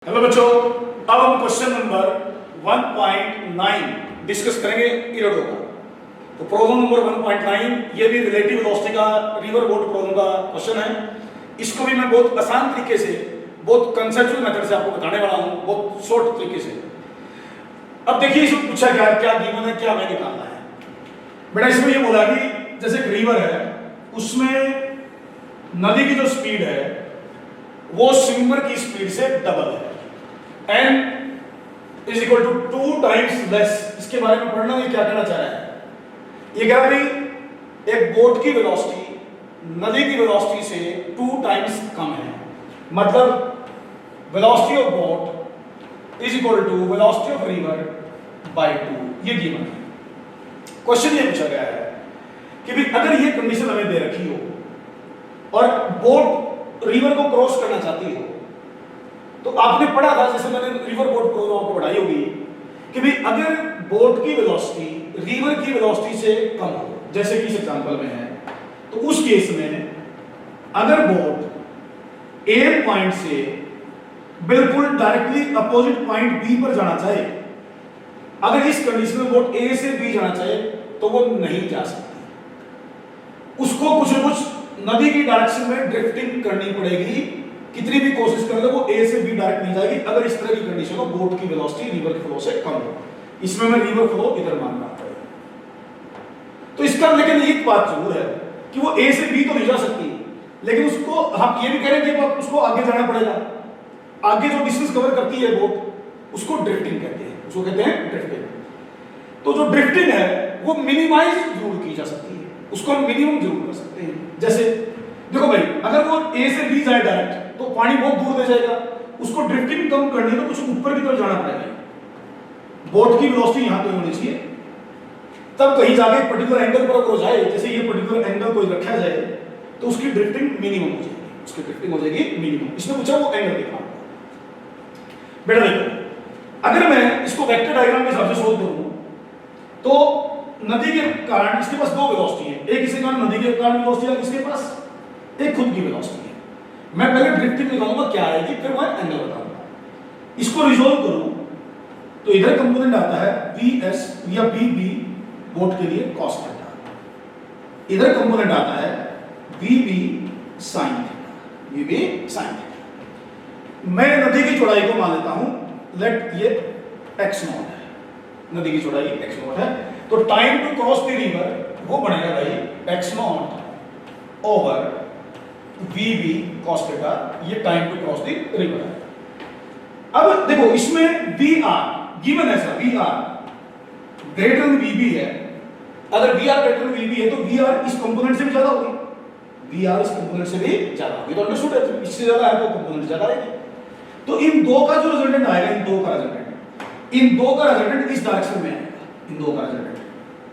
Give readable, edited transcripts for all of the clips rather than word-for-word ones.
Hello बच्चों, अब हम क्वेश्चन नंबर 1.9 डिस्कस करेंगे इरोडो का। तो प्रॉब्लम नंबर 1.9 ये भी रिलेटिव वेलोसिटी का रिवर बोट प्रॉब्लम का क्वेश्चन है। इसको भी मैं बहुत आसान तरीके से, बहुत कंसेप्चुअल मेथड से आपको बताने वाला हूँ, बहुत शॉर्ट तरीके से। अब देखिए इसमें पूछा क्या गिवन है, क्या हमें निकालना है। बेटा इसमें ये बोला कि जैसे एक रिवर है, उसमें नदी की जो स्पीड है वो स्विमर की स्पीड से डबल है, n is equal to 2 times less. इसके बारे में पढ़ना, ये क्या कहना चाह रहा है। ये कह रहा है एक बोट की वेलोसिटी नदी की वेलोसिटी से 2 टाइम्स कम है, मतलब velocity of boat is equal to velocity of river by 2। ये गिवन है। क्वेश्चन ये पूछा गया है कि भी अगर ये कंडीशन हमें दे रखी हो और बोट रिवर को क्रॉस करना चाहती हो, तो आपने पढ़ा था, जैसे मैंने रिवर बोट प्रोग्राम आपको पढ़ाई होगी, कि भाई अगर बोट की वेलोसिटी रिवर की वेलोसिटी से कम हो, जैसे कि इस एग्जांपल में है, तो उस केस में अगर बोट ए पॉइंट से बिल्कुल डायरेक्टली अपोजिट पॉइंट बी पर जाना चाहे, अगर इस कंडीशन में बोट ए से बी जाना चाहे तो वो नहीं जा सकती। उसको कुछ न कुछ नदी की डायरेक्शन में ड्रिफ्टिंग करनी पड़ेगी। कितनी भी कोशिश कर ले वो ए से बी डायरेक्ट नहीं जाएगी, अगर इस तरह की कंडीशन हो बोट की वेलोसिटी रिवर के फ्लो से कम हो। इसमें मैं रिवर फ्लो इधर मान रहा था। तो इसका लेकिन एक बात जरूर है कि वो ए से बी तो नहीं जा सकती, लेकिन उसको हम ये भी कह रहे हैं कि उसको आगे जाना पड़ेगा। आगे जो डिस्टेंस कवर करती है बोट, उसको ड्रिफ्टिंग कहते हैं, उसको कहते हैं ड्रिफ्टिंग। तो जो ड्रिफ्टिंग है वो मिनिमाइज जरूर की जा सकती है, उसको हम मिनिमम जरूर कर सकते हैं। जैसे देखो भाई, अगर वो ए से बी जाए डायरेक्ट तो पानी बहुत दूर ले जाएगा, उसको ड्रिफ्टिंग कम करनी है तो कुछ ऊपर की तरफ जाना पड़ेगा। बोट की वेलोसिटी यहां पे होनी चाहिए, तब कहीं जाके पर्टिकुलर एंगल पर अगर हो जाए, जैसे ये पर्टिकुलर एंगल कोई रखा जाए तो उसकी ड्रिफ्टिंग मिनिमम हो जाएगी, उसकी ड्रिफ्टिंग हो जाएगी मिनिमम। इसने पूछा वो एंगल दिखा। बेटा देखो, अगर मैं इसको वेक्टर डायग्राम के हिसाब से सोच करूं तो नदी के कारण इसके पास दो वेलोसिटी है, एक इसके कारण नदी के कारण वेलोसिटी है, इसके पास एक खुद की वेलोसिटी है। मैं पहले ड्रिफ्टिंग निकालूंगा क्या आएगी, फिर मैं एंगल बताऊंगा। इसको रिजॉल्व करूं तो इधर कंपोनेंट आता है vs या vb बोट के लिए cos थीटा, इधर कंपोनेंट आता है vb sin theta, vb sin theta. मैं नदी की चौड़ाई को मान लेता हूं, लेट ये x नॉट है, नदी की चौड़ाई x नॉट है, तो time to cross the river वो बनेगा भाई x not over vb cos theta, ये time to cross the river है। अब देखो इसमें vr गिवन है sir, vr greater than vb है। अगर vr ग्रेटर देन vb है तो vr इस कंपोनेंट से भी ज्यादा होगी, vr इस कंपोनेंट से भी ज्यादा होगी। तो अंडरस्टूड है, तो इससे ज्यादा है तो कंपोनेंट ज्यादा आएगी। तो इन दो का जो रिजल्टेंट आएगा, इन दो का रिजल्टेंट इस डायरेक्शन में आएगा, इन दो का रिजल्टेंट।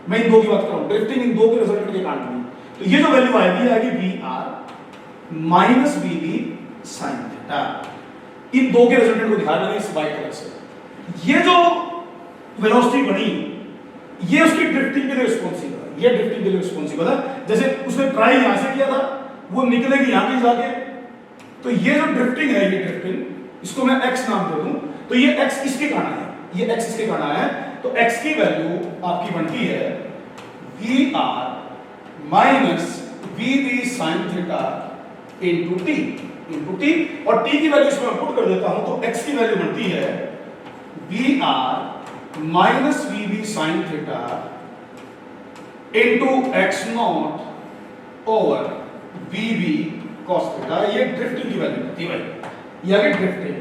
मैं इन दो की बात कर रहा हूं, ड्रिफ्टिंग इन दो के रिजल्टेंट के कारण में। तो ये जो वैल्यू आएगी vr minus vb sin theta. इन दो के रिजल्टेंट को दिखाया मैंने इस वाइट कलर से। ये जो वेलोसिटी बनी, ये उसकी ड्रिफ्टिंग के लिए रिस्पांसिबल है, ये ड्रिफ्टिंग के लिए रिस्पांसिबल है। जैसे उसने ट्राई यहां से किया था, वो निकलेगी यहां पे जाके, तो ये जो ड्रिफ्टिंग है, ये ड्रिफ्टिंग, इसको मैं x नाम दे दूं, तो ये x इसके कारण है, ये x इसके कारण है। तो x की वैल्यू आपकी बनती है vr minus vb sin theta into t, और t की वैल्यू इसमें पुट कर देता हूं, तो x की वैल्यू बनती है vr minus vb sin theta into x not over vb cos theta. ये ड्रिफ्टिंग की वैल्यू बनती है भाई, ये आगे ड्रिफ्टिंग।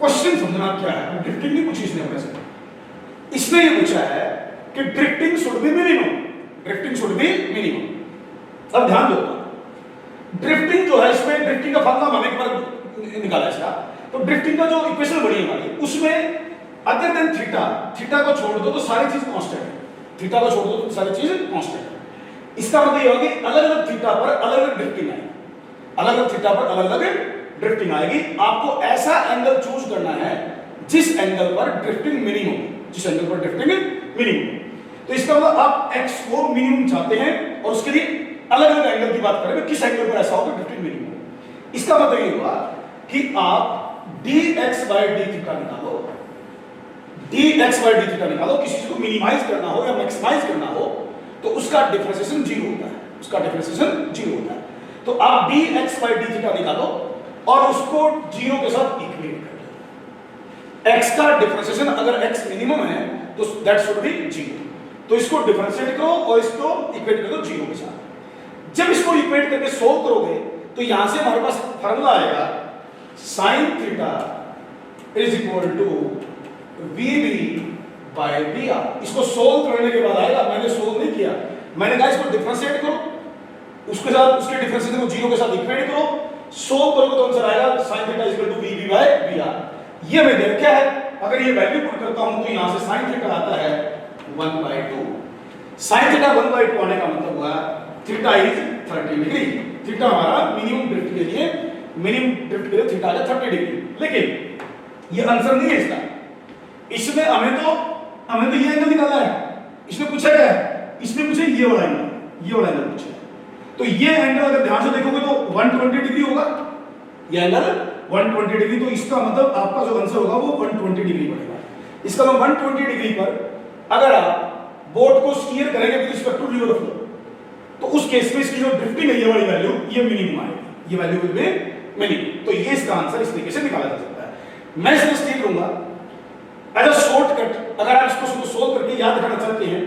क्वेश्चन समझना क्या है, ड्रिफ्टिंग नहीं पूछी इसने अपने से, इसने ये पूछा है कि drifting should be minimum, drifting should be minimum. अब ध्यान दो, ड्रिफ्टिंग जो है, इसमें ड्रिफ्टिंग का फॉर्मूला हमने एक बार निकाला इसका। तो ड्रिफ्टिंग का जो इक्वेशन बनी हमारी, उसमें अदर देन थीटा, थीटा को छोड़ दो तो सारी चीज कांस्टेंट है, थीटा को छोड़ दो तो सारी चीज कांस्टेंट है। इसका मतलब ये होगा कि अलग अलग थीटा पर अलग अलग ड्रिफ्टिंग आएगी, अलग अलग थीटा पर अलग अलग ड्रिफ्टिंग आएगी। आपको ऐसा एंगल चूज करना है जिस एंगल पर ड्रिफ्टिंग मिनिमम, जिस एंगल पर ड्रिफ्टिंग मिनिमम। तो इसका मतलब आप x को मिनिमम चाहते हैं और उसके लिए अलग अलग एंगल की बात करेंगे, किस एंगल पर ऐसा होगा ड्रिफ्टिंग मिनिमम। इसका मतलब ये हुआ कि आप dx by d थीटा निकालो, dx by d थीटा निकालो, किसी चीज को मिनिमाइज करना हो या मैक्सिमाइज करना हो तो उसका डिफरेंशिएशन जीरो होता है, उसका डिफरेंशिएशन जीरो होता है। तो आप dx by d थीटा निकालो और उसको जीरो के साथ इक्वेट कर दो। x का डिफरेंशिएशन अगर x मिनिमम है तो दैट शुड बी जीरो, तो इसको डिफरेंशिएट करो और इसको इक्वेट कर दो जीरो के साथ। जब इसको इक्वेट करके सोल्व करोगे तो यहां से हमारे पास फार्मूला आएगा sin theta is equal to vb by vr। इसको सोल्व करने के बाद आएगा, मैंने सोल्व नहीं किया, मैंने कहा इसको डिफरेंशिएट करो, उसके साथ उसके डिफरेंशिएशन को जीरो के साथ इक्वेट करो, सोल्व करोगे तो आंसर आएगा sin theta is equal to vb by vr। ये मैं देखा है, अगर ये वैल्यू पुट करता हूं तो यहां से sin थीटा आता है 1/2। sin थीटा 1/2 आने का मतलब हुआ थीटा इज 30 डिग्री। थीटा हमारा मिनिमम ड्रिफ्ट के लिए, मिनिमम ड्रिफ्ट के लिए थीटा है 30 डिग्री। लेकिन ये आंसर नहीं है इसका, इसमें हमें तो ये एंगल निकालना है, इसमें पूछा क्या है, इसमें मुझे ये वाला एंगल पूछा है। तो ये एंगल अगर ध्यान से देखोगे तो 120 डिग्री होगा, ये एंगल 120 डिग्री, तो इसका मतलब आपका जो आंसर होगा वो 120 डिग्री पड़ेगा। इसका मतलब 120 डिग्री पर अगर आप बोट को स्टीयर करेंगे with respect to river flow तो उस केस में इसकी जो ड्रिफ्टिंग है ये वाली वैल्यू, ये मिनिमम आएगी, ये वैल्यू विल बी मिनिमम। तो ये इसका आंसर इस तरीके से निकाला जा सकता है। मैं इसमें स्टीयर करूंगा एज अ शॉर्टकट। अगर आप इसको सोल्व करके याद रखना चाहते हैं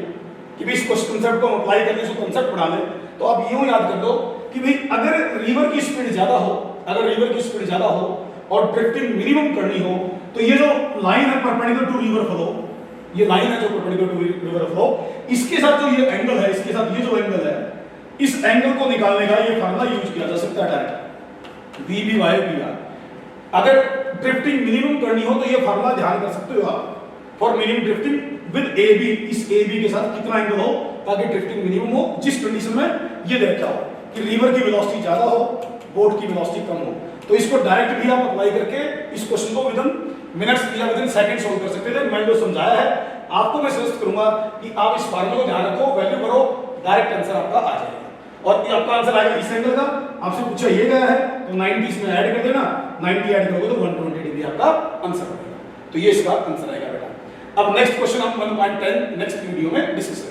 कि भाई इस कंसेप्ट को अप्लाई करके इसको कंसेप्ट पढ़ा लें, तो आप यूं याद कर लो कि भाई अगर रिवर की स्पीड ज्यादा हो, अगर रिवर की स्पीड ज्यादा हो और ड्रिफ्टिंग मिनिमम करनी हो तो ये जो लाइन है परपेंडिकुलर टू रिवर फ्लो, ये लाइन है जो परपेंडिकुलर टू रिवर फ्लो, इसके साथ जो ये एंगल है, इसके साथ ये जो एंगल है, इस एंगल को निकालने का ये फार्मूला यूज किया जा सकता है डायरेक्ट vb बाय vr। अगर ड्रिफ्टिंग मिनिमम करनी हो तो ये फार्मूला ध्यान कर सकते हो आप, for minimum drifting with ab, इस ab के साथ कितना एंगल हो ताकि ड्रिफ्टिंग मिनिमम हो, जिस कंडीशन में ये देखा हो कि रिवर की वेलोसिटी ज्यादा हो, बोट की वेलोसिटी कम हो। तो इसको डायरेक्ट भी आप अप्लाई करके इस क्वेश्चन को विदिन मिनट्स या विदिन सेकंड सोल्व कर सकते थे। मैंने जो समझाया है आपको मैं सजेस्ट करूंगा कि आप इस फार्मूले को ध्यान रखो, वैल्यू करो, डायरेक्ट आंसर आपका आ जाएगा। और ये आपका आंसर आएगा इस एंगल का, आपसे पूछा ये गया है तो 90 इसमें ऐड कर देना, 90 ऐड करोगे तो 120 डिग्री आपका आंसर बनेगा। तो ये इसका आंसर आएगा बेटा। अब नेक्स्ट क्वेश्चन हम 1.10 नेक्स्ट वीडियो में डिस्कस करेंगे।